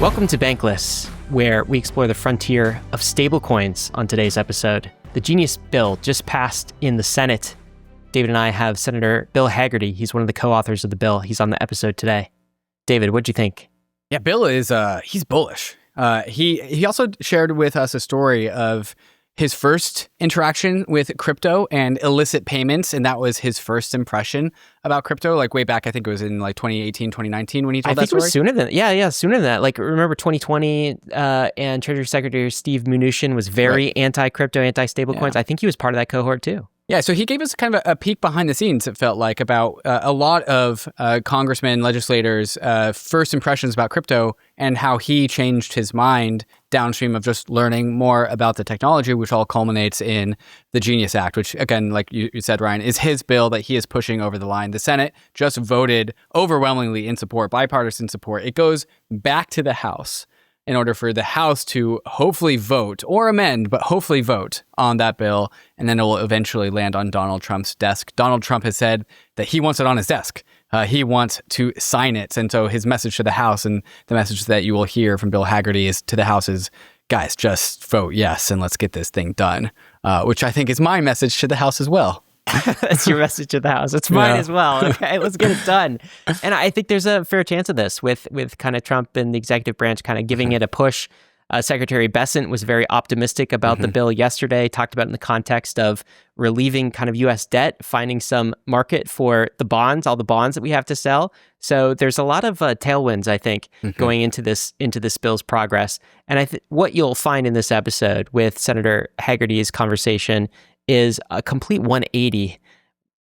Welcome to Bankless, where we explore the frontier of stablecoins on today's episode. The Genius Bill just passed in the Senate. David and I have Senator Bill Hagerty. He's one of the co-authors of the bill. He's on the episode today. David, what'd you think? Yeah, Bill is, he's bullish. He also shared with us a story of his first interaction with crypto and illicit payments, and that was his first impression about crypto, like way back, I think it was in like 2018, 2019 when he told that story. I think it was sooner than that. Yeah, sooner than that. Like, remember 2020 and Treasury Secretary Steve Mnuchin was very anti-crypto, anti-stablecoins. Yeah. I think he was part of that cohort too. Yeah, so he gave us kind of a peek behind the scenes, it felt like, about a lot of congressmen, legislators' first impressions about crypto and how he changed his mind downstream of just learning more about the technology, which all culminates in the Genius Act, which, again, like you said, Ryan, is his bill that he is pushing over the line. The Senate just voted overwhelmingly in support, bipartisan support. It goes back to the House in order for the House to hopefully vote or amend, but hopefully vote on that bill, and then it will eventually land on Donald Trump's desk. Donald Trump has said that he wants it on his desk. He wants to sign it. And so his message to the House, and the message that you will hear from Bill Hagerty is to the House is, guys, just vote yes and let's get this thing done, which I think is my message to the House as well. That's your message to the House. It's mine as well. Okay, let's get it done. And I think there's a fair chance of this with kind of Trump and the executive branch kind of giving it a push. Secretary Bessent was very optimistic about the bill yesterday, talked about it in the context of relieving kind of U.S. debt, finding some market for the bonds, all the bonds that we have to sell. So there's a lot of tailwinds, I think, going into this bill's progress. And what you'll find in this episode with Senator Haggerty's conversation is a complete 180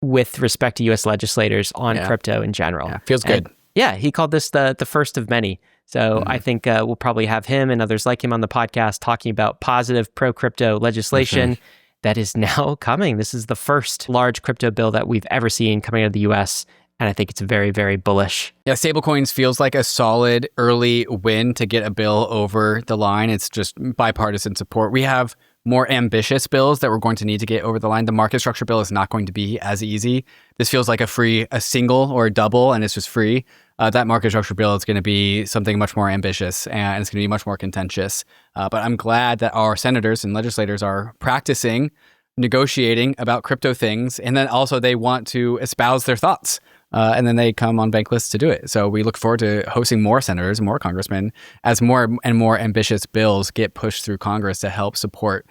with respect to U.S. legislators on crypto in general. Yeah, feels good. And, he called this the first of many. So I think we'll probably have him and others like him on the podcast talking about positive pro-crypto legislation that is now coming. This is the first large crypto bill that we've ever seen coming out of the U.S., and I think it's very, very bullish. Yeah, stablecoins feels like a solid early win to get a bill over the line. It's just bipartisan support. We have more ambitious bills that we're going to need to get over the line. The market structure bill is not going to be as easy. This feels like a single or a double, and it's just free. That market structure bill is going to be something much more ambitious, and it's going to be much more contentious. But I'm glad that our senators and legislators are practicing negotiating about crypto things, and then also they want to espouse their thoughts. And then they come on Bankless to do it. So we look forward to hosting more senators and more congressmen as more and more ambitious bills get pushed through Congress to help support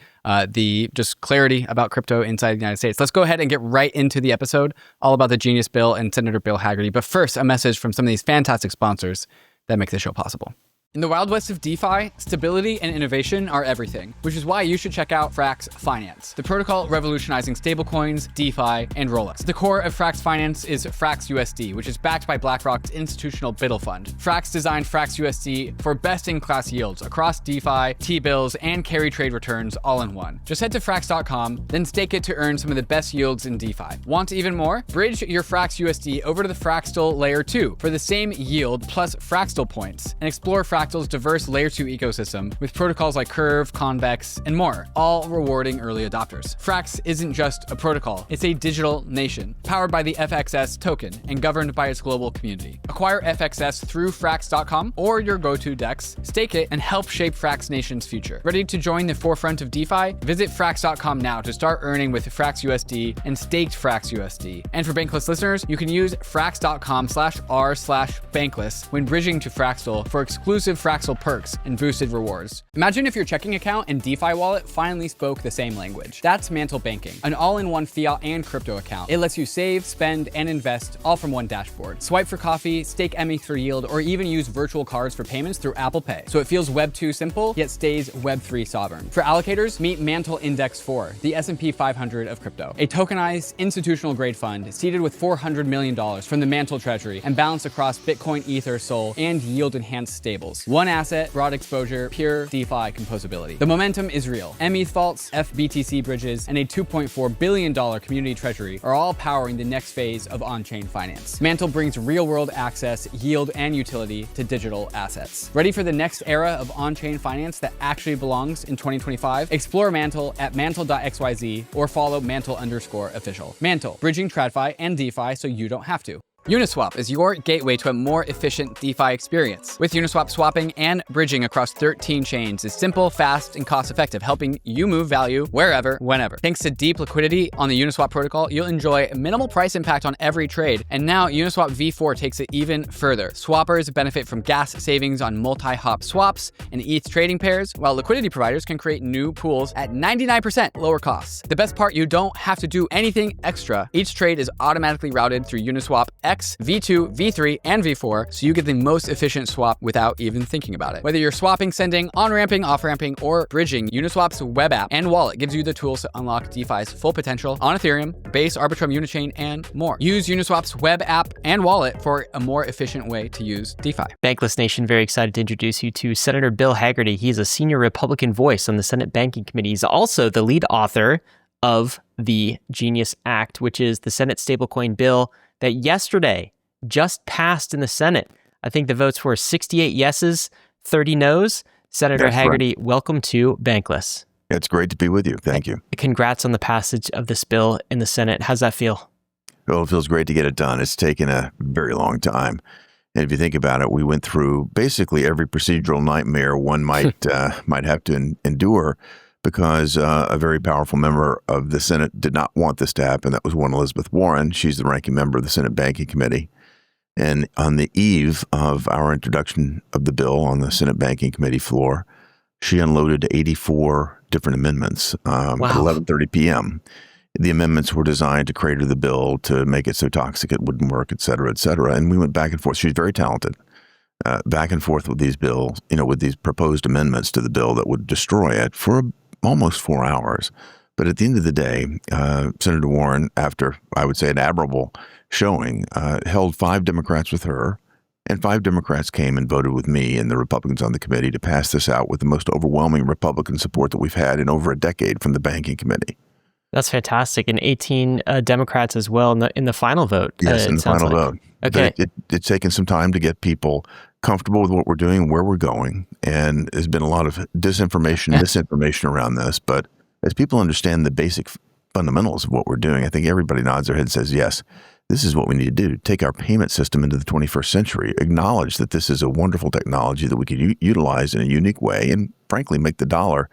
the just clarity about crypto inside the United States. Let's go ahead and get right into the episode, all about the Genius Bill and Senator Bill Hagerty. But first, a message from some of these fantastic sponsors that make the show possible. In the Wild West of DeFi, stability and innovation are everything, which is why you should check out FRAX Finance, the protocol revolutionizing stablecoins, DeFi, and rollups. The core of FRAX Finance is FRAX USD, which is backed by BlackRock's institutional BUIDL fund. FRAX designed FRAX USD for best-in-class yields across DeFi, T-bills, and carry trade returns all in one. Just head to frax.com, then stake it to earn some of the best yields in DeFi. Want even more? Bridge your FRAX USD over to the Fraxtal Layer 2 for the same yield plus Fraxtal points, and explore Fractal's diverse Layer 2 ecosystem with protocols like Curve, Convex, and more, all rewarding early adopters. FRAX isn't just a protocol, it's a digital nation, powered by the FXS token and governed by its global community. Acquire FXS through frax.com or your go-to DEX, stake it, and help shape Frax Nation's future. Ready to join the forefront of DeFi? Visit frax.com now to start earning with FRAX USD and staked FRAX USD. And for Bankless listeners, you can use frax.com/r/bankless when bridging to Fraxtal for exclusive Fraxtal perks and boosted rewards. Imagine if your checking account and DeFi wallet finally spoke the same language. That's MANTLE Banking, an all-in-one fiat and crypto account. It lets you save, spend, and invest all from one dashboard. Swipe for coffee, stake EMI for yield, or even use virtual cards for payments through Apple Pay. So it feels Web 2 simple, yet stays Web 3 sovereign. For allocators, meet MANTLE Index 4, the S&P 500 of crypto. A tokenized, institutional-grade fund seeded with $400 million from the MANTLE Treasury and balanced across Bitcoin, Ether, Sol, and yield-enhanced stables. One asset, broad exposure, pure DeFi composability. The momentum is real. METH vaults, FBTC bridges, and a $2.4 billion community treasury are all powering the next phase of on-chain finance. MANTLE brings real-world access, yield, and utility to digital assets. Ready for the next era of on-chain finance that actually belongs in 2025? Explore MANTLE at mantle.xyz or follow mantle_official. MANTLE, bridging TradFi and DeFi so you don't have to. UNISWAP is your gateway to a more efficient DeFi experience. With UNISWAP, swapping and bridging across 13 chains is simple, fast, and cost-effective, helping you move value wherever, whenever. Thanks to deep liquidity on the UNISWAP protocol, you'll enjoy minimal price impact on every trade. And now UNISWAP v4 takes it even further. Swappers benefit from gas savings on multi-hop swaps and ETH trading pairs, while liquidity providers can create new pools at 99% lower costs. The best part, you don't have to do anything extra. Each trade is automatically routed through UNISWAP X, V2, V3, and V4, so you get the most efficient swap without even thinking about it. Whether you're swapping, sending, on-ramping, off-ramping, or bridging, Uniswap's web app and wallet gives you the tools to unlock DeFi's full potential on Ethereum, Base, Arbitrum, UNICHAIN, and more. Use Uniswap's web app and wallet for a more efficient way to use DeFi. Bankless Nation, very excited to introduce you to Senator Bill Hagerty. He's a senior Republican voice on the Senate Banking Committee. He's also the lead author of the Genius Act, which is the Senate stablecoin bill that yesterday just passed in the Senate. I think the votes were 68 yeses, 30 noes. Senator Hagerty, welcome to Bankless. It's great to be with you. Thank you. Congrats on the passage of this bill in the Senate. How's that feel? Well, it feels great to get it done. It's taken a very long time. And if you think about it, we went through basically every procedural nightmare one might have to endure, because a very powerful member of the Senate did not want this to happen. That was one Elizabeth Warren. She's the ranking member of the Senate Banking Committee. And on the eve of our introduction of the bill on the Senate Banking Committee floor, she unloaded 84 different amendments at 11:30 p.m. The amendments were designed to crater the bill, to make it so toxic it wouldn't work, et cetera, et cetera. And we went back and forth. She's very talented. Back and forth with these bills, with these proposed amendments to the bill that would destroy it for almost 4 hours. But at the end of the day, Senator Warren, after, I would say, an admirable showing, held 5 Democrats with her, and 5 Democrats came and voted with me and the Republicans on the committee to pass this out with the most overwhelming Republican support that we've had in over a decade from the Banking Committee. That's fantastic. And 18 Democrats as well in the final vote. Yes, in the final vote. Okay. It's taken some time to get people comfortable with what we're doing, where we're going, and there's been a lot of disinformation, misinformation around this. But as people understand the basic fundamentals of what we're doing, I think everybody nods their head and says, yes, this is what we need to do. Take our payment system into the 21st century, acknowledge that this is a wonderful technology that we could utilize in a unique way, and frankly, make the dollar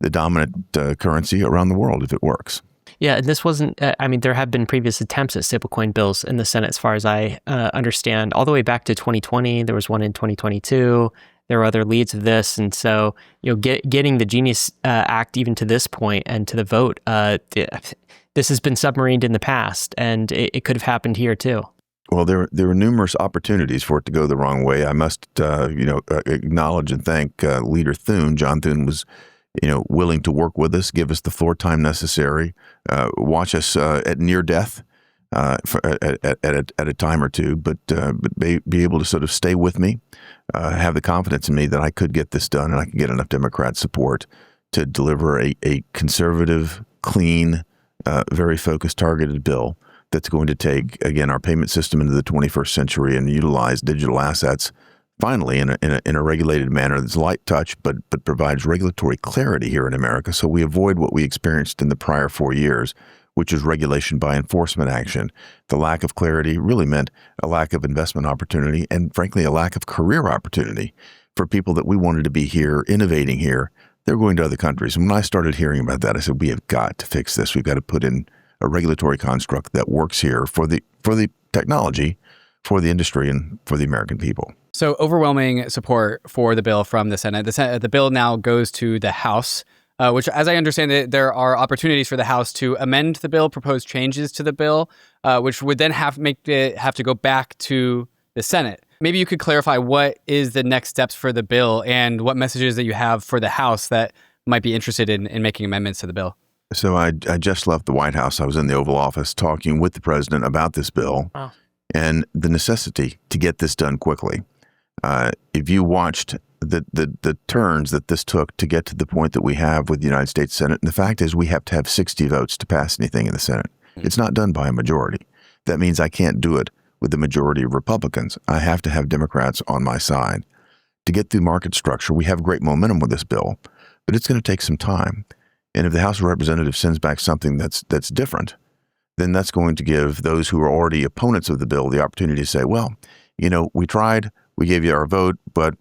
the dominant currency around the world if it works. Yeah, and this wasn't, there have been previous attempts at stablecoin bills in the Senate, as far as I understand, all the way back to 2020. There was one in 2022. There were other leads of this. And so, getting the Genius Act even to this point and to the vote, this has been submarined in the past, and it could have happened here too. Well, there were numerous opportunities for it to go the wrong way. I must, acknowledge and thank Leader Thune. John Thune was willing to work with us, give us the floor time necessary, watch us at near death at a time or two, but be able to sort of stay with me, have the confidence in me that I could get this done and I could get enough Democrat support to deliver a conservative, clean, very focused, targeted bill that's going to take, again, our payment system into the 21st century and utilize digital assets finally in a regulated manner that's light touch, but provides regulatory clarity here in America, so we avoid what we experienced in the prior 4 years, which is regulation by enforcement action. The lack of clarity really meant a lack of investment opportunity and, frankly, a lack of career opportunity for people that we wanted to be here, innovating here. They're going to other countries. And when I started hearing about that, I said, we have got to fix this. We've got to put in a regulatory construct that works here for the technology, for the industry, and for the American people. So overwhelming support for the bill from the Senate. The bill now goes to the House, which, as I understand it, there are opportunities for the House to amend the bill, propose changes to the bill, which would then have to go back to the Senate. Maybe you could clarify what is the next steps for the bill and what messages that you have for the House that might be interested in making amendments to the bill. So I just left the White House. I was in the Oval Office talking with the president about this bill and the necessity to get this done quickly. If you watched the turns that this took to get to the point that we have with the United States Senate, and the fact is we have to have 60 votes to pass anything in the Senate. It's not done by a majority. That means I can't do it with the majority of Republicans. I have to have Democrats on my side. To get through market structure, we have great momentum with this bill, but it's going to take some time. And if the House of Representatives sends back something that's different, then that's going to give those who are already opponents of the bill the opportunity to say, well, we tried, we gave you our vote, but,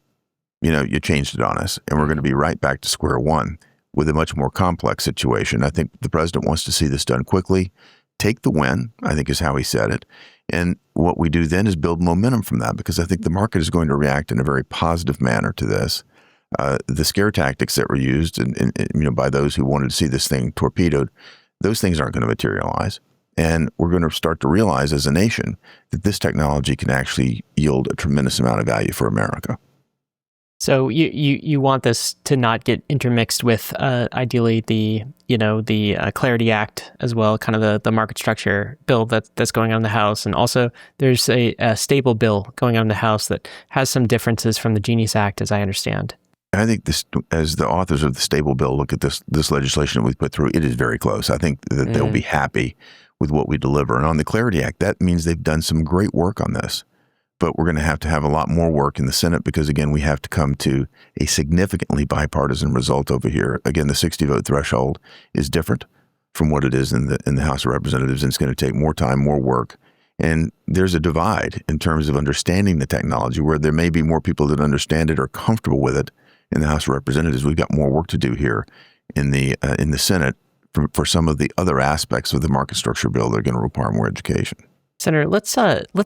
you changed it on us, and we're going to be right back to square one with a much more complex situation. I think the president wants to see this done quickly, take the win, I think is how he said it. And what we do then is build momentum from that, because I think the market is going to react in a very positive manner to this. The scare tactics that were used and by those who wanted to see this thing torpedoed, those things aren't going to materialize. And we're going to start to realize as a nation that this technology can actually yield a tremendous amount of value for America. So you want this to not get intermixed with ideally the Clarity Act as well, kind of the market structure bill that's going on in the House, and also there's a stable bill going on in the House that has some differences from the Genius Act, as I understand. I think this, as the authors of the stable bill look at this legislation that we've put through, it is very close. I think that they'll be happy with what we deliver. And on the Clarity Act, that means they've done some great work on this. But we're going to have a lot more work in the Senate because, again, we have to come to a significantly bipartisan result over here. Again, the 60-vote threshold is different from what it is in the House of Representatives, and it's going to take more time, more work. And there's a divide in terms of understanding the technology, where there may be more people that understand it or comfortable with it in the House of Representatives. We've got more work to do here in the Senate for some of the other aspects of the market structure bill that are going to require more education. Senator, let's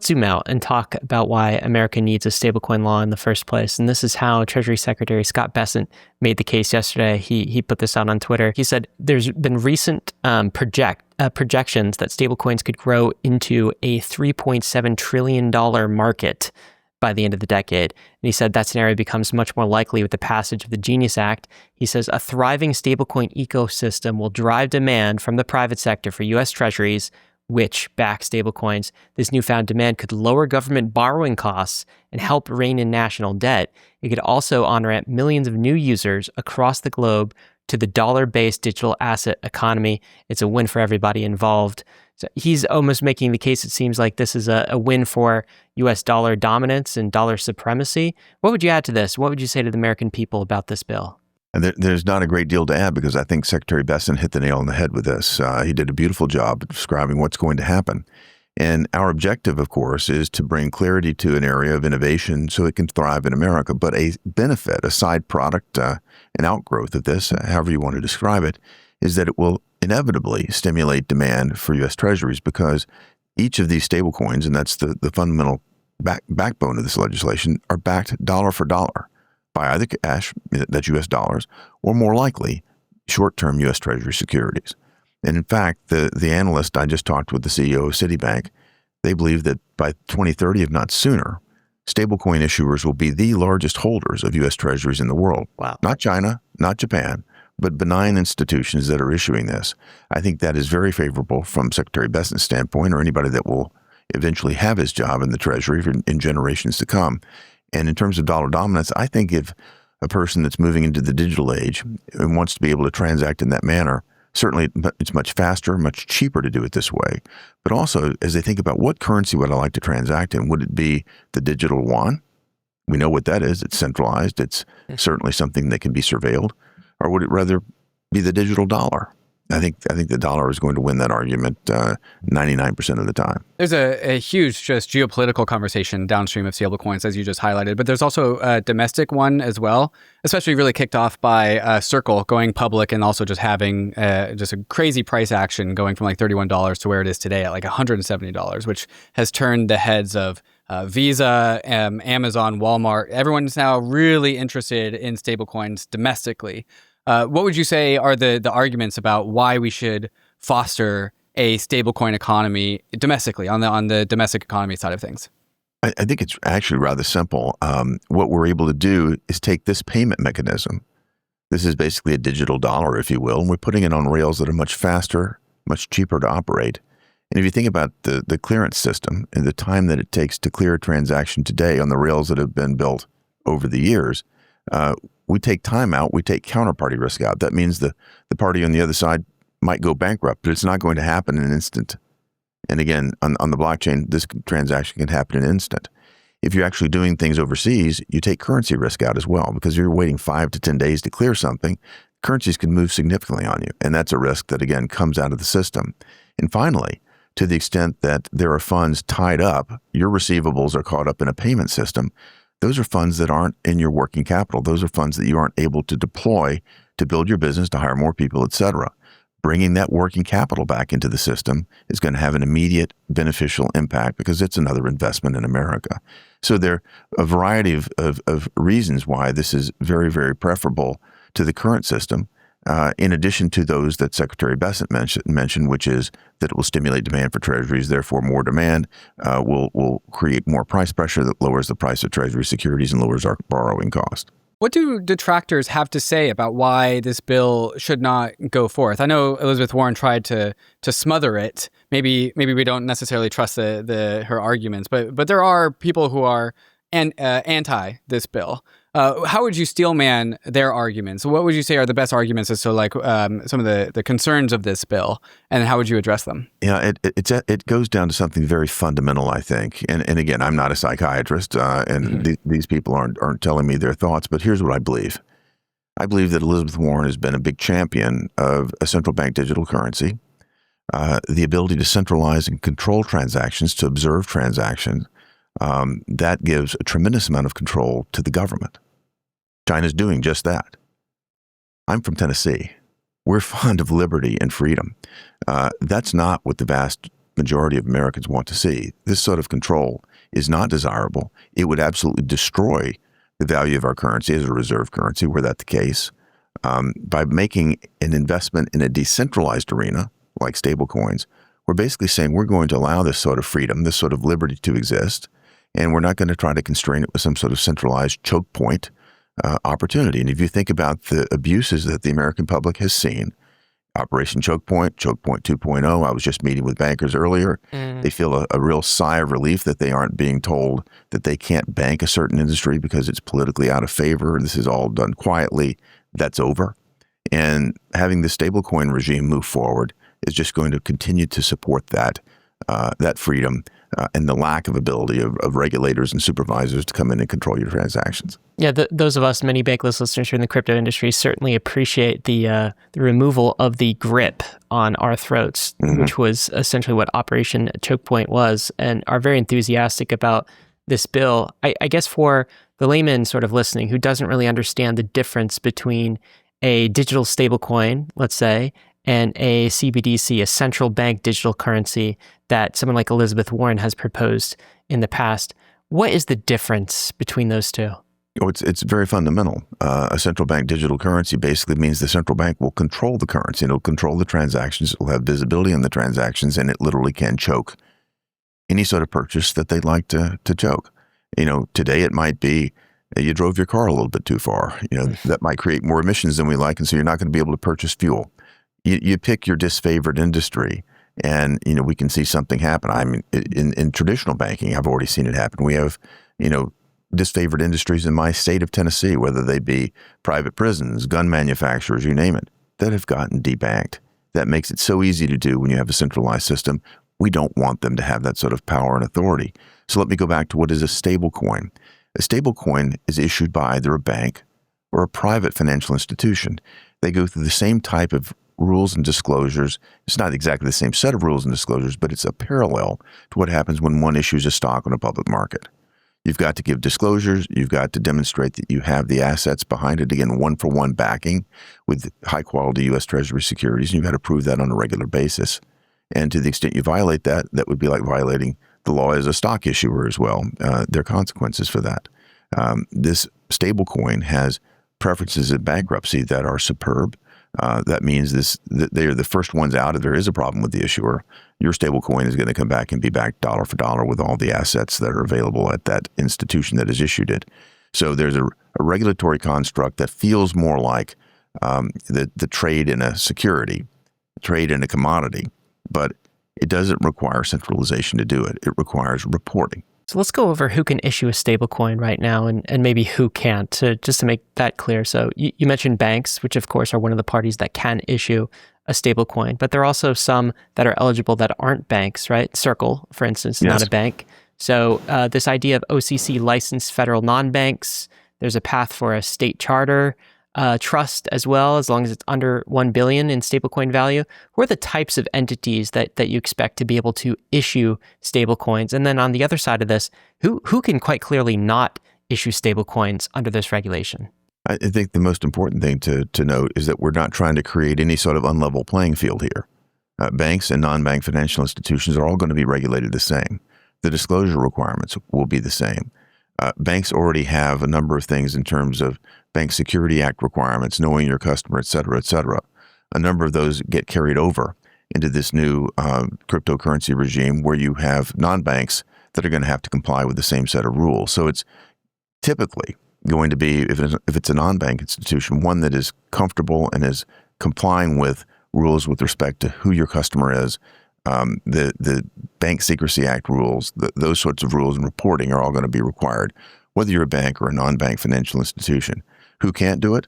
zoom out and talk about why America needs a stablecoin law in the first place. And this is how Treasury Secretary Scott Bessent made the case yesterday. He put this out on Twitter. He said there's been recent projections that stablecoins could grow into a $3.7 trillion market by the end of the decade. And he said that scenario becomes much more likely with the passage of the Genius Act. He says a thriving stablecoin ecosystem will drive demand from the private sector for U.S. Treasuries, which back stablecoins. This newfound demand could lower government borrowing costs and help rein in national debt. It could also on-ramp millions of new users across the globe to the dollar-based digital asset economy. It's a win for everybody involved. So he's almost making the case, it seems like this is a win for U.S. dollar dominance and dollar supremacy. What would you add to this? What would you say to the American people about this bill? And there's not a great deal to add, because I think Secretary Bessent hit the nail on the head with this. He did a beautiful job of describing what's going to happen. And our objective, of course, is to bring clarity to an area of innovation so it can thrive in America. But a benefit, a side product, an outgrowth of this, however you want to describe it, is that it will inevitably stimulate demand for U.S. Treasuries, because each of these stablecoins, and that's the fundamental backbone of this legislation, are backed dollar for dollar by either cash, that's U.S. dollars, or more likely, short-term U.S. Treasury securities. And in fact, the analyst I just talked with, the CEO of Citibank, they believe that by 2030, if not sooner, stablecoin issuers will be the largest holders of U.S. Treasuries in the world. Wow. Not China, not Japan, but benign institutions that are issuing this. I think that is very favorable from Secretary Bessent's standpoint, or anybody that will eventually have his job in the Treasury in generations to come. And in terms of dollar dominance, I think if a person that's moving into the digital age and wants to be able to transact in that manner, certainly it's much faster, much cheaper to do it this way. But also, as they think about what currency would I like to transact in, would it be the digital yuan? We know what that is. It's centralized. It's certainly something that can be surveilled. Or would it rather be the digital dollar? I think the dollar is going to win that argument 99% of the time. There's a huge just geopolitical conversation downstream of stablecoins, as you just highlighted, but there's also a domestic one as well, especially really kicked off by Circle going public and also just having just a crazy price action going from like $31 to where it is today at like $170, which has turned the heads of Visa, Amazon, Walmart. Everyone's now really interested in stablecoins domestically. What would you say are the arguments about why we should foster a stablecoin economy domestically on the domestic economy side of things? I think it's actually rather simple. What we're able to do is take this payment mechanism. This is basically a digital dollar, if you will, and we're putting it on rails that are much faster, much cheaper to operate. And if you think about the clearance system and the time that it takes to clear a transaction today on the rails that have been built over the years, we take time out, we take counterparty risk out. That means the party on the other side might go bankrupt, but it's not going to happen in an instant. And again, on the blockchain, this transaction can happen in an instant. If you're actually doing things overseas, you take currency risk out as well, because if you're waiting 5 to 10 days to clear something, currencies can move significantly on you. And that's a risk that, again, comes out of the system. And finally, to the extent that there are funds tied up, your receivables are caught up in a payment system. Those are funds that aren't in your working capital. Those are funds that you aren't able to deploy to build your business, to hire more people, et cetera. Bringing that working capital back into the system is going to have an immediate beneficial impact because it's another investment in America. So there are a variety of reasons why this is very, very preferable to the current system, in addition to those that Secretary Bessent mentioned, which is that it will stimulate demand for treasuries, therefore more demand will create more price pressure that lowers the price of treasury securities and lowers our borrowing cost. What do detractors have to say about why this bill should not go forth? I know Elizabeth Warren tried to smother it. Maybe we don't necessarily trust her arguments, but there are people who are anti this bill. How would you steelman their arguments? What would you say are the best arguments as to like some of the concerns of this bill, and how would you address them? Yeah, it goes down to something very fundamental, I think. And again, I'm not a psychiatrist, and these people aren't telling me their thoughts. But here's what I believe. I believe that Elizabeth Warren has been a big champion of a central bank digital currency, the ability to centralize and control transactions, to observe transactions. That gives a tremendous amount of control to the government. China's doing just that. I'm from Tennessee. We're fond of liberty and freedom. That's not what the vast majority of Americans want to see. This sort of control is not desirable. It would absolutely destroy the value of our currency as a reserve currency, were that the case. By making an investment in a decentralized arena, like stablecoins, we're basically saying we're going to allow this sort of freedom, this sort of liberty to exist, and we're not going to try to constrain it with some sort of centralized choke point opportunity. And if you think about the abuses that the American public has seen, Operation Choke Point 2.0, I was just meeting with bankers earlier. They feel a real sigh of relief that they aren't being told that they can't bank a certain industry because it's politically out of favor. This is all done quietly. That's over. And having the stablecoin regime move forward is just going to continue to support that freedom and the lack of ability of regulators and supervisors to come in and control your transactions. Yeah, those of us, many bankless listeners who are in the crypto industry, certainly appreciate the removal of the grip on our throats, which was essentially what Operation Choke Point was, and are very enthusiastic about this bill. I guess for the layman sort of listening who doesn't really understand the difference between a digital stablecoin, let's say, and a CBDC, a central bank digital currency that someone like Elizabeth Warren has proposed in the past. What is the difference between those two? Oh, it's very fundamental. A central bank digital currency basically means the central bank will control the currency. It'll control the transactions. It'll have visibility on the transactions, and it literally can choke any sort of purchase that they'd like to choke. Today it might be you drove your car a little bit too far. That might create more emissions than we like, and so you're not going to be able to purchase fuel. You pick your disfavored industry, and we can see something happen. I mean, in traditional banking, I've already seen it happen. We have disfavored industries in my state of Tennessee, whether they be private prisons, gun manufacturers, you name it, that have gotten debanked. That makes it so easy to do when you have a centralized system. We don't want them to have that sort of power and authority. So let me go back to what is a stablecoin. A stablecoin is issued by either a bank or a private financial institution. They go through the same type of rules and disclosures. It's not exactly the same set of rules and disclosures, but it's a parallel to what happens when one issues a stock on a public market. You've got to give disclosures. You've got to demonstrate that you have the assets behind it. Again, one-for-one backing with high-quality U.S. Treasury securities. And you've got to prove that on a regular basis. And to the extent you violate that, that would be like violating the law as a stock issuer as well. There are consequences for that. This stablecoin has preferences in bankruptcy that are superb. That means that they are the first ones out. If there is a problem with the issuer, your stablecoin is going to come back and be backed dollar for dollar with all the assets that are available at that institution that has issued it. So there's a regulatory construct that feels more like the trade in a security, trade in a commodity, but it doesn't require centralization to do it. It requires reporting. So let's go over who can issue a stablecoin right now and maybe who can't, just to make that clear. So you mentioned banks, which of course are one of the parties that can issue a stablecoin, but there are also some that are eligible that aren't banks, right? Circle, for instance, is not a bank. So this idea of OCC licensed federal non-banks, there's a path for a state charter. trust as well, as long as it's under 1 billion in stablecoin value? Who are the types of entities that you expect to be able to issue stablecoins? And then on the other side of this, who can quite clearly not issue stablecoins under this regulation? I think the most important thing to note is that we're not trying to create any sort of unlevel playing field here. Banks and non-bank financial institutions are all going to be regulated the same. The disclosure requirements will be the same. Banks already have a number of things in terms of Bank Security Act requirements, knowing your customer, et cetera, et cetera. A number of those get carried over into this new cryptocurrency regime where you have non-banks that are going to have to comply with the same set of rules. So it's typically going to be, if it's a non-bank institution, one that is comfortable and is complying with rules with respect to who your customer is. The Bank Secrecy Act rules, those sorts of rules and reporting are all going to be required, whether you're a bank or a non-bank financial institution. Who can't do it?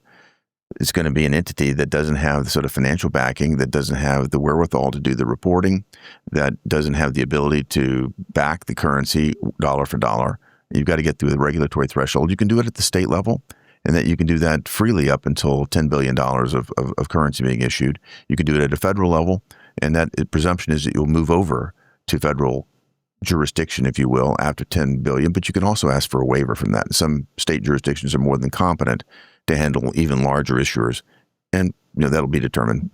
It's going to be an entity that doesn't have the sort of financial backing, that doesn't have the wherewithal to do the reporting, that doesn't have the ability to back the currency dollar for dollar. You've got to get through the regulatory threshold. You can do it at the state level, and that you can do that freely up until $10 billion of currency being issued. You can do it at a federal level, and that presumption is that you'll move over to federal jurisdiction, if you will, after 10 billion, but you can also ask for a waiver from that. Some state jurisdictions are more than competent to handle even larger issuers, and that'll be determined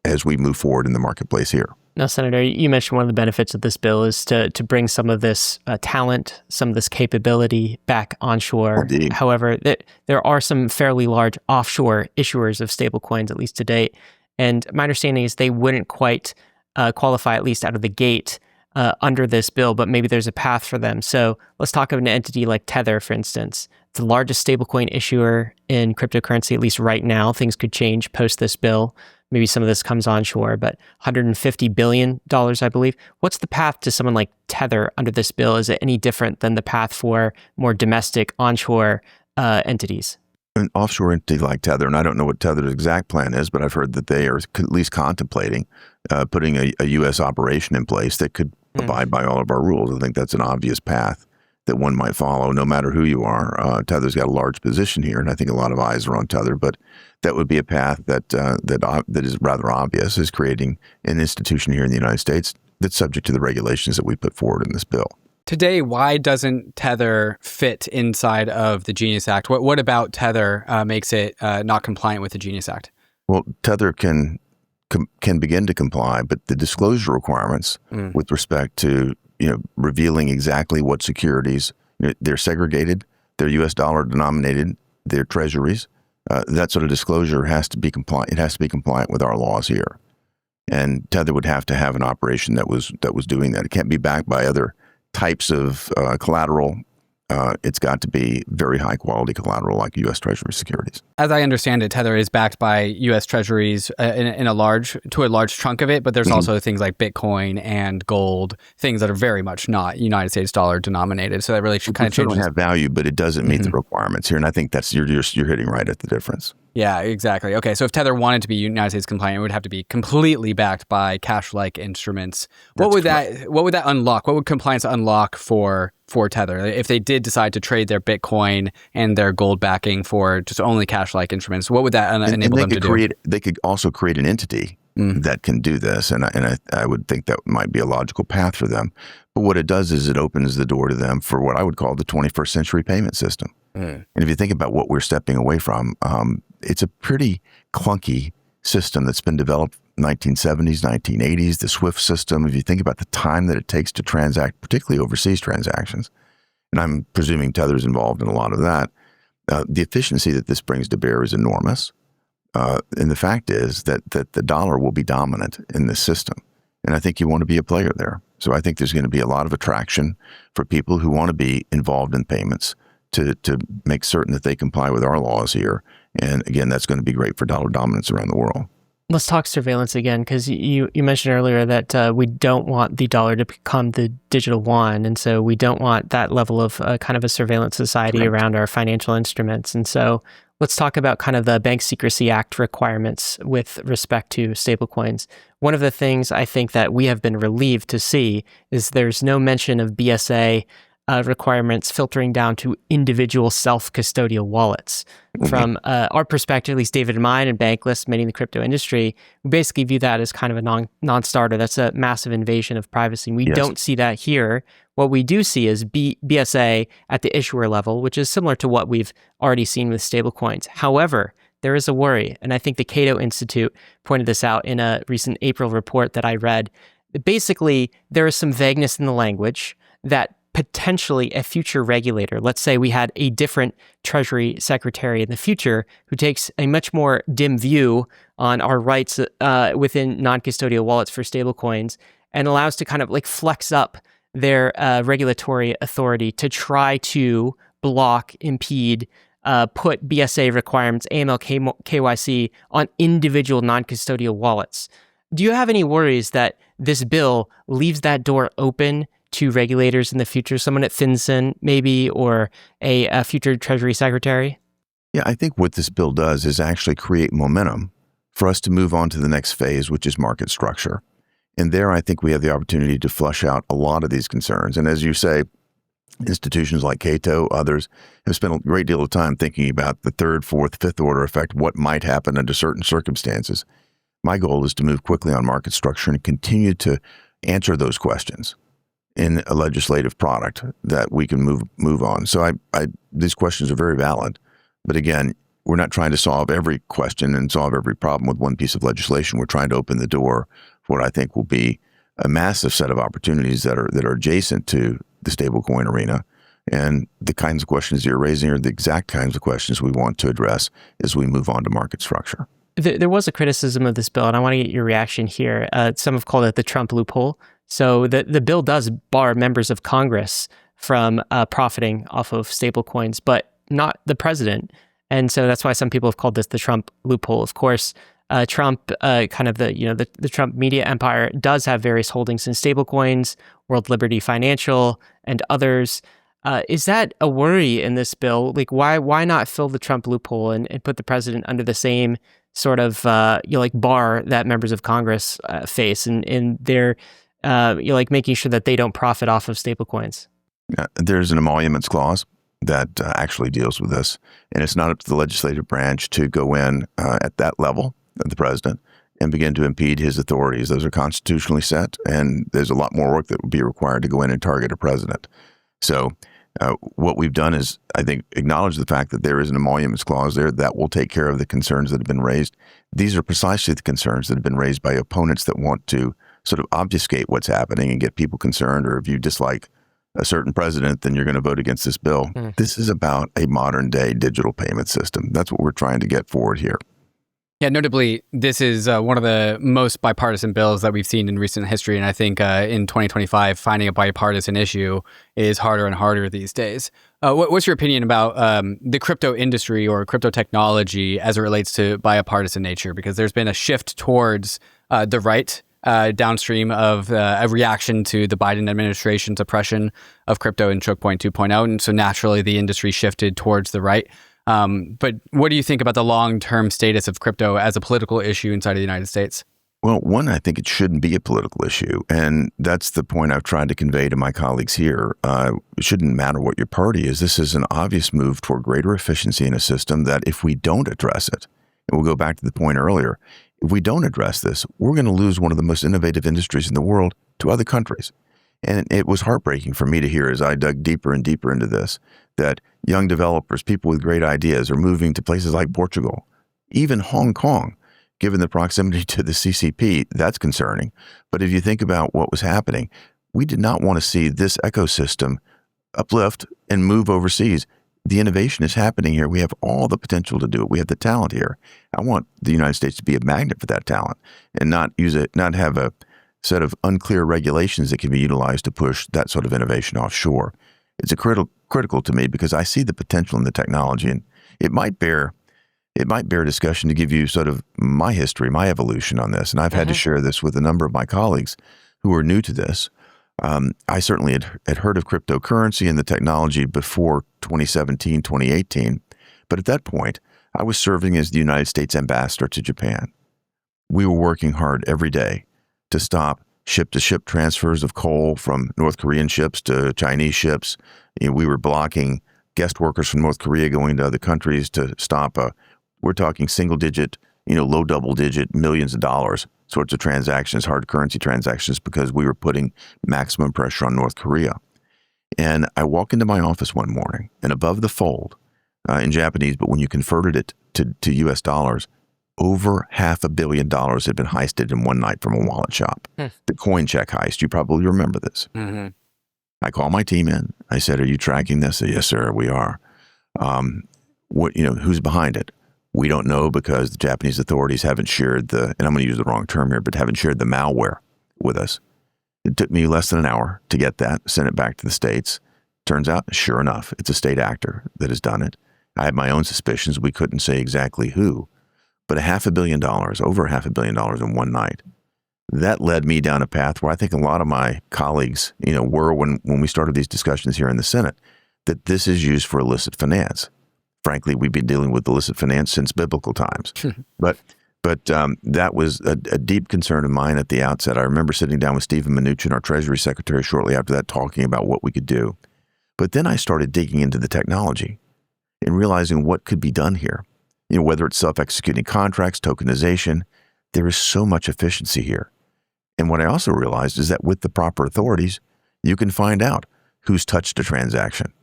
as we move forward in the marketplace here. Now, Senator, you mentioned one of the benefits of this bill is to bring some of this talent, some of this capability back onshore. Indeed. However, there are some fairly large offshore issuers of stablecoins, at least to date, and my understanding is they wouldn't quite qualify, at least out of the gate, under this bill, but maybe there's a path for them. So let's talk of an entity like Tether, for instance. It's the largest stablecoin issuer in cryptocurrency, at least right now. Things could change post this bill. Maybe some of this comes onshore, but $150 billion, I believe. What's the path to someone like Tether under this bill? Is it any different than the path for more domestic onshore entities? An offshore entity like Tether, and I don't know what Tether's exact plan is, but I've heard that they are at least contemplating putting a U.S. operation in place that could abide by all of our rules. I think that's an obvious path that one might follow, no matter who you are. Tether's got a large position here, and I think a lot of eyes are on Tether, but that would be a path that is rather obvious, is creating an institution here in the United States that's subject to the regulations that we put forward in this bill. Today, why doesn't Tether fit inside of the Genius Act? What about Tether makes it not compliant with the Genius Act? Well, Tether can begin to comply, but the disclosure requirements with respect to revealing exactly what securities, they're segregated, they're U.S. dollar denominated, they're treasuries. That sort of disclosure has to be compliant. It has to be compliant with our laws here, and Tether would have to have an operation that was doing that. It can't be backed by other types of collateral. It's got to be very high quality collateral like U.S. Treasury securities. As I understand it, Tether is backed by U.S. Treasuries to a large chunk of it, but there's also things like Bitcoin and gold, things that are very much not United States dollar denominated. So that really should kind of change. It don't have value, but it doesn't meet the requirements here, and I think that's you're hitting right at the difference. Yeah, exactly. Okay, so if Tether wanted to be United States compliant, it would have to be completely backed by cash-like instruments. What would that unlock? What would compliance unlock for Tether if they did decide to trade their Bitcoin and their gold backing for just only cash-like instruments? What would that enable them to do? They could also create an entity that can do this, and I would think that might be a logical path for them. But what it does is it opens the door to them for what I would call the 21st century payment system. And if you think about what we're stepping away from, it's a pretty clunky system that's been developed in the 1970s, 1980s, the SWIFT system. If you think about the time that it takes to transact, particularly overseas transactions, and I'm presuming Tether's involved in a lot of that, the efficiency that this brings to bear is enormous. And the fact is that the dollar will be dominant in this system. And I think you want to be a player there. So I think there's going to be a lot of attraction for people who want to be involved in payments to make certain that they comply with our laws here. And again, that's going to be great for dollar dominance around the world. Let's talk surveillance again, because you mentioned earlier that we don't want the dollar to become the digital yuan. And so we don't want that level of kind of a surveillance society around our financial instruments. And so let's talk about kind of the Bank Secrecy Act requirements with respect to stablecoins. One of the things I think that we have been relieved to see is there's no mention of BSA requirements filtering down to individual self-custodial wallets. From our perspective, at least David and mine, and Bankless, many in the crypto industry, we basically view that as kind of a non-starter. That's a massive invasion of privacy. We don't see that here. What we do see is BSA at the issuer level, which is similar to what we've already seen with stablecoins. However, there is a worry, and I think the Cato Institute pointed this out in a recent April report that I read. Basically, there is some vagueness in the language that potentially a future regulator, let's say we had a different Treasury Secretary in the future who takes a much more dim view on our rights within non-custodial wallets for stablecoins and allows to kind of like flex up their regulatory authority to try to block, impede, put BSA requirements, AML, KYC on individual non-custodial wallets. Do you have any worries that this bill leaves that door open to regulators in the future, someone at FinCEN maybe, or a future Treasury Secretary? Yeah, I think what this bill does is actually create momentum for us to move on to the next phase, which is market structure. And there, I think we have the opportunity to flush out a lot of these concerns. And as you say, institutions like Cato, others have spent a great deal of time thinking about the third, fourth, fifth order effect, what might happen under certain circumstances. My goal is to move quickly on market structure and continue to answer those questions in a legislative product that we can move on. So these questions are very valid. But again, we're not trying to solve every question and solve every problem with one piece of legislation. We're trying to open the door for what I think will be a massive set of opportunities that are adjacent to the stablecoin arena. And the kinds of questions you're raising are the exact kinds of questions we want to address as we move on to market structure. There was a criticism of this bill, and I want to get your reaction here. Some have called it the Trump loophole. So the bill does bar members of Congress from profiting off of stablecoins, but not the president. And so that's why some people have called this the Trump loophole. Of course, Trump, kind of the Trump media empire, does have various holdings in stablecoins, World Liberty Financial, and others. Is that a worry in this bill? Like, why not fill the Trump loophole and put the president under the same sort of bar that members of Congress face, and they're making sure that they don't profit off of stablecoins? There's an emoluments clause that actually deals with this, and it's not up to the legislative branch to go in at that level of the president and begin to impede his authorities. Those are constitutionally set, and there's a lot more work that would be required to go in and target a president. So what we've done is, I think, acknowledge the fact that there is an emoluments clause there that will take care of the concerns that have been raised. These are precisely the concerns that have been raised by opponents that want to sort of obfuscate what's happening and get people concerned, or if you dislike a certain president, then you're going to vote against this bill. This is about a modern day digital payment system. That's what we're trying to get forward here. Yeah, notably, this is one of the most bipartisan bills that we've seen in recent history. And I think in 2025, finding a bipartisan issue is harder and harder these days. What's your opinion about the crypto industry or crypto technology as it relates to bipartisan nature? Because there's been a shift towards the right downstream of a reaction to the Biden administration's oppression of crypto and Choke Point 2.0. And so naturally, the industry shifted towards the right. But what do you think about the long-term status of crypto as a political issue inside of the United States? Well, one, I think it shouldn't be a political issue. And that's the point I've tried to convey to my colleagues here. It shouldn't matter what your party is. This is an obvious move toward greater efficiency in a system that if we don't address it, and we'll go back to the point earlier, if we don't address this, we're going to lose one of the most innovative industries in the world to other countries. And it was heartbreaking for me to hear as I dug deeper and deeper into this, that young developers, people with great ideas, are moving to places like Portugal, even Hong Kong, given the proximity to the CCP. That's concerning. But if you think about what was happening, we did not want to see this ecosystem uplift and move overseas. The innovation is happening here. We have all the potential to do it. We have the talent here. I want the United States to be a magnet for that talent and not have a set of unclear regulations that can be utilized to push that sort of innovation offshore. It's critical to me because I see the potential in the technology, and it might bear discussion to give you sort of my history, my evolution on this. And I've had to share this with a number of my colleagues who are new to this. I certainly had heard of cryptocurrency and the technology before 2017, 2018. But at that point, I was serving as the United States ambassador to Japan. We were working hard every day to stop ship-to-ship transfers of coal from North Korean ships to Chinese ships. We were blocking guest workers from North Korea going to other countries to stop we're talking single-digit, low double-digit millions of dollars sorts of transactions, hard currency transactions, because we were putting maximum pressure on North Korea. And I walk into my office one morning, and above the fold, in Japanese, but when you converted it to U.S. dollars, over $500 million had been heisted in one night from a wallet shop. The coin check heist. You probably remember this. Mm-hmm. I call my team in. I said, "Are you tracking this?" They said, "Yes, sir, we are." Who's behind it? We don't know, because the Japanese authorities haven't shared and I'm going to use the wrong term here, but haven't shared the malware with us. It took me less than an hour to get that, send it back to the States. Turns out, sure enough, it's a state actor that has done it. I had my own suspicions. We couldn't say exactly who, but $500 million, over $500 million in one night. That led me down a path where I think a lot of my colleagues, were when we started these discussions here in the Senate, that this is used for illicit finance. Frankly, we've been dealing with illicit finance since biblical times. But that was a deep concern of mine at the outset. I remember sitting down with Stephen Mnuchin, our Treasury Secretary, shortly after that, talking about what we could do. But then I started digging into the technology and realizing what could be done here. Whether it's self-executing contracts, tokenization, there is so much efficiency here. And what I also realized is that with the proper authorities, you can find out who's touched a transaction.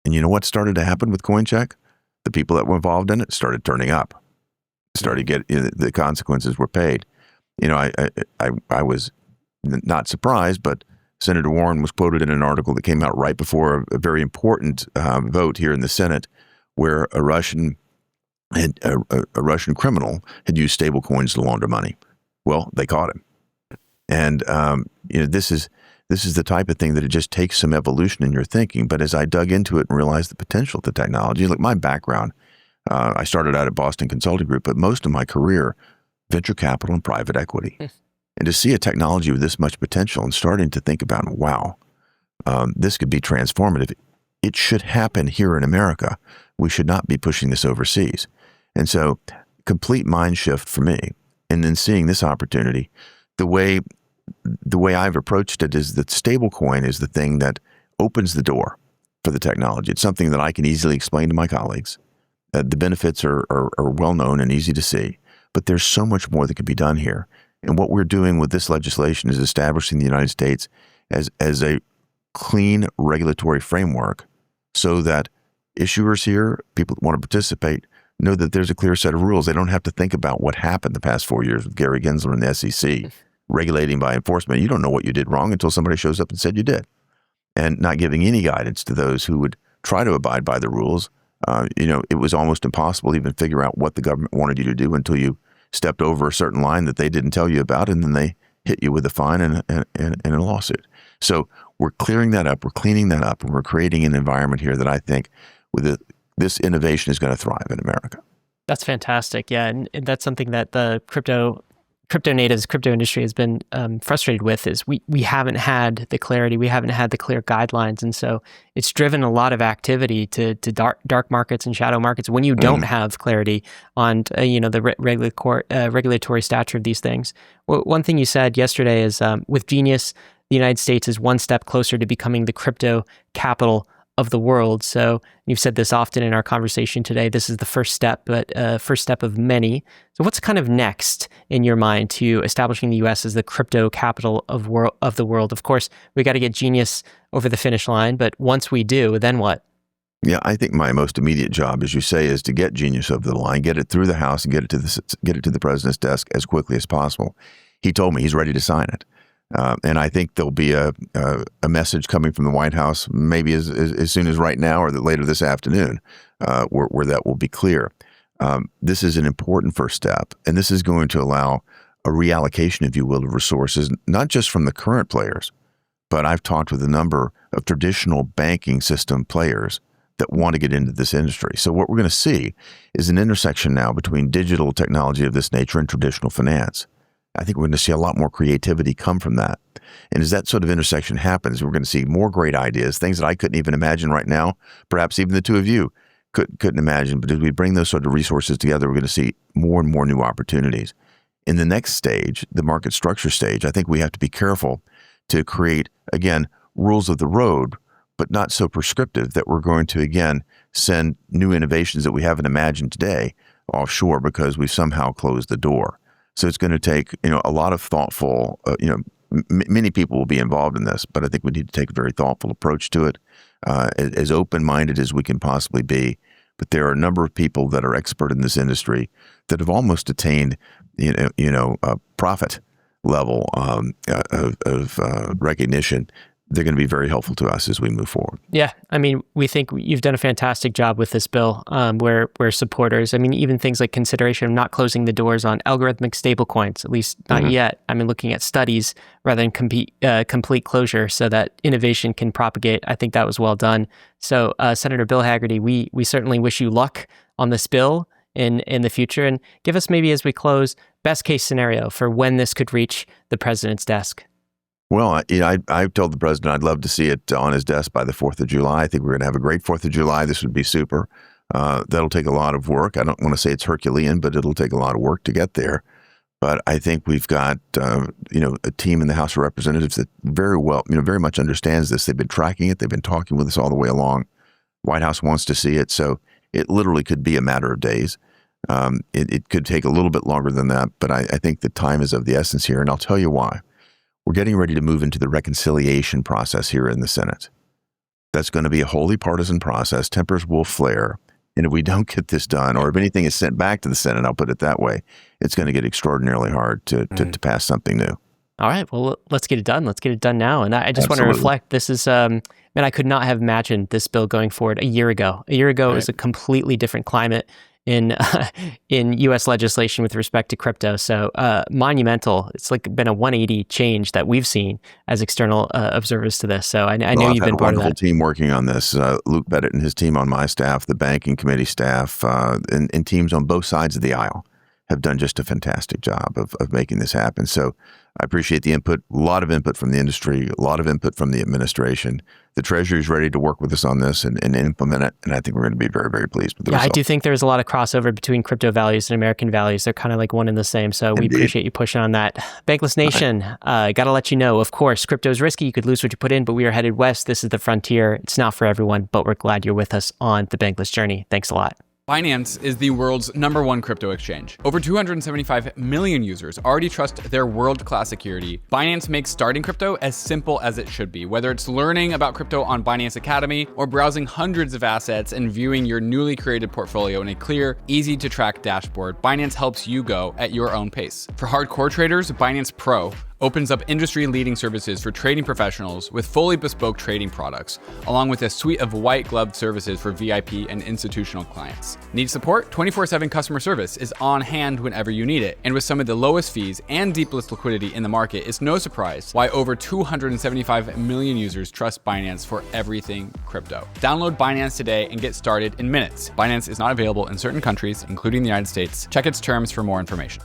And you know what started to happen with CoinCheck? The people that were involved in it started turning up. Started getting, the consequences were paid. I was not surprised, but Senator Warren was quoted in an article that came out right before a very important vote here in the Senate, where a Russian criminal had used stablecoins to launder money. Well, they caught him, and this is the type of thing that it just takes some evolution in your thinking. But as I dug into it and realized the potential of the technology, like my background, I started out at Boston Consulting Group, but most of my career, venture capital and private equity. And to see a technology with this much potential and starting to think about, wow, this could be transformative. It should happen here in America. We should not be pushing this overseas. And so complete mind shift for me. And then seeing this opportunity, the way I've approached it is that stablecoin is the thing that opens the door for the technology. It's something that I can easily explain to my colleagues. The benefits are well known and easy to see, but there's so much more that can be done here. And what we're doing with this legislation is establishing the United States as a clean regulatory framework so that issuers here, people that want to participate, know that there's a clear set of rules. They don't have to think about what happened the past 4 years with Gary Gensler and the SEC, regulating by enforcement. You don't know what you did wrong until somebody shows up and said you did. And not giving any guidance to those who would try to abide by the rules. It was almost impossible to even figure out what the government wanted you to do until you stepped over a certain line that they didn't tell you about, and then they hit you with a fine and a lawsuit. So we're clearing that up, we're cleaning that up, and we're creating an environment here that I think with this innovation is going to thrive in America. That's fantastic. Yeah, and that's something that the crypto natives, crypto industry has been frustrated with, is we haven't had the clarity, we haven't had the clear guidelines. And so it's driven a lot of activity to dark markets and shadow markets when you don't have clarity on the regulatory stature of these things. Well, one thing you said yesterday is with Genius, the United States is one step closer to becoming the crypto capital of the world. So you've said this often in our conversation today. This is the first step, but first step of many. So what's kind of next in your mind to establishing the U.S. as the crypto capital of the world? Of course, we got to get Genius over the finish line, but once we do, then what? Yeah, I think my most immediate job, as you say, is to get Genius over the line, get it through the House, and get it to the president's desk as quickly as possible. He told me he's ready to sign it. And I think there'll be a message coming from the White House, maybe as soon as right now or later this afternoon, where that will be clear. This is an important first step, and this is going to allow a reallocation, if you will, of resources, not just from the current players, but I've talked with a number of traditional banking system players that want to get into this industry. So what we're going to see is an intersection now between digital technology of this nature and traditional finance. I think we're going to see a lot more creativity come from that. And as that sort of intersection happens, we're going to see more great ideas, things that I couldn't even imagine right now, perhaps even the two of you couldn't imagine. But as we bring those sort of resources together, we're going to see more and more new opportunities. In the next stage, the market structure stage, I think we have to be careful to create, again, rules of the road, but not so prescriptive that we're going to, again, send new innovations that we haven't imagined today offshore because we somehow closed the door. So it's going to take, a lot of thoughtful, many people will be involved in this, but I think we need to take a very thoughtful approach to it, as open-minded as we can possibly be. But there are a number of people that are expert in this industry that have almost attained, a profit level of recognition. They're going to be very helpful to us as we move forward. Yeah, I mean, we think you've done a fantastic job with this bill. Where supporters, I mean, even things like consideration of not closing the doors on algorithmic stablecoins, at least not yet. I mean, looking at studies rather than complete closure so that innovation can propagate. I think that was well done. So, Senator Bill Hagerty, we certainly wish you luck on this bill in the future, and give us maybe as we close, best case scenario for when this could reach the president's desk. Well, I told the president I'd love to see it on his desk by the 4th of July. I think we're going to have a great 4th of July. This would be super. That'll take a lot of work. I don't want to say it's Herculean, but it'll take a lot of work to get there. But I think we've got, a team in the House of Representatives that very much understands this. They've been tracking it. They've been talking with us all the way along. White House wants to see it. So it literally could be a matter of days. It could take a little bit longer than that, but I think the time is of the essence here. And I'll tell you why. We're getting ready to move into the reconciliation process here in the Senate. That's going to be a wholly partisan process. Tempers will flare. And if we don't get this done, or if anything is sent back to the Senate, I'll put it that way, it's going to get extraordinarily hard to pass something new. All right. Well, let's get it done. Let's get it done now. And I just want to reflect, this is, I could not have imagined this bill going forward a year ago. A year ago, It was a completely different climate in U.S. legislation with respect to crypto. So monumental. It's like been a 180 change that we've seen as external observers to this. So I know you've been part of that. I've had a wonderful team working on this. Luke Bennett and his team on my staff, the banking committee staff, and teams on both sides of the aisle have done just a fantastic job of making this happen. So I appreciate the input, a lot of input from the industry, a lot of input from the administration. The Treasury is ready to work with us on this and implement it, and I think we're going to be very, very pleased with the result. I do think there's a lot of crossover between crypto values and American values. They're kind of like one and the same, so we appreciate you pushing on that. Bankless Nation, got to let you know, of course, crypto is risky. You could lose what you put in, but we are headed west. This is the frontier. It's not for everyone, but we're glad you're with us on the Bankless journey. Thanks a lot. Binance is the world's #1 crypto exchange. Over 275 million users already trust their world-class security. Binance makes starting crypto as simple as it should be, whether it's learning about crypto on Binance Academy or browsing hundreds of assets and viewing your newly created portfolio in a clear, easy-to-track dashboard. Binance helps you go at your own pace. For hardcore traders, Binance Pro opens up industry-leading services for trading professionals with fully bespoke trading products, along with a suite of white-gloved services for VIP and institutional clients. Need support? 24/7 customer service is on hand whenever you need it. And with some of the lowest fees and deepest liquidity in the market, it's no surprise why over 275 million users trust Binance for everything crypto. Download Binance today and get started in minutes. Binance is not available in certain countries, including the United States. Check its terms for more information.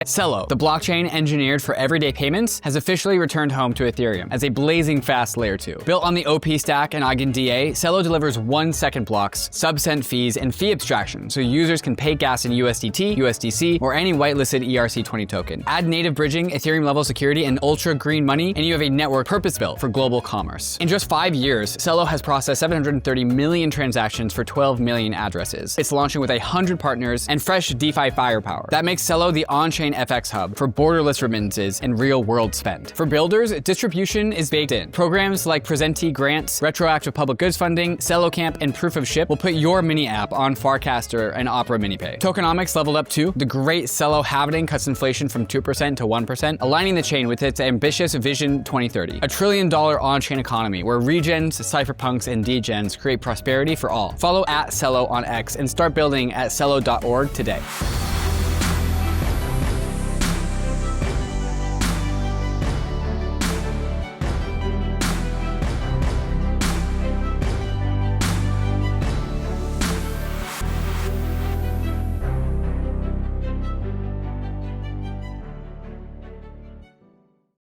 CELO, the blockchain engineered for everyday payments, has officially returned home to Ethereum as a blazing fast layer 2. Built on the OP stack and EigenDA, CELO delivers 1-second blocks, sub-cent fees, and fee abstraction, so users can pay gas in USDT, USDC, or any whitelisted ERC20 token. Add native bridging, Ethereum-level security, and ultra-green money, and you have a network purpose-built for global commerce. In just 5 years, CELO has processed 730 million transactions for 12 million addresses. It's launching with 100 partners and fresh DeFi firepower. That makes CELO the on-chain FX hub for borderless remittances and real-world spend. For builders, distribution is baked in. Programs like Presentee grants, retroactive public goods funding, CELO Camp, and Proof of Ship will put your mini app on Farcaster and Opera MiniPay. Tokenomics leveled up too. The great CELO halving cuts inflation from 2% to 1%, aligning the chain with its ambitious Vision 2030. $1 trillion on-chain economy where regens, cypherpunks, and degens create prosperity for all. Follow @CELO on X and start building at celo.org today.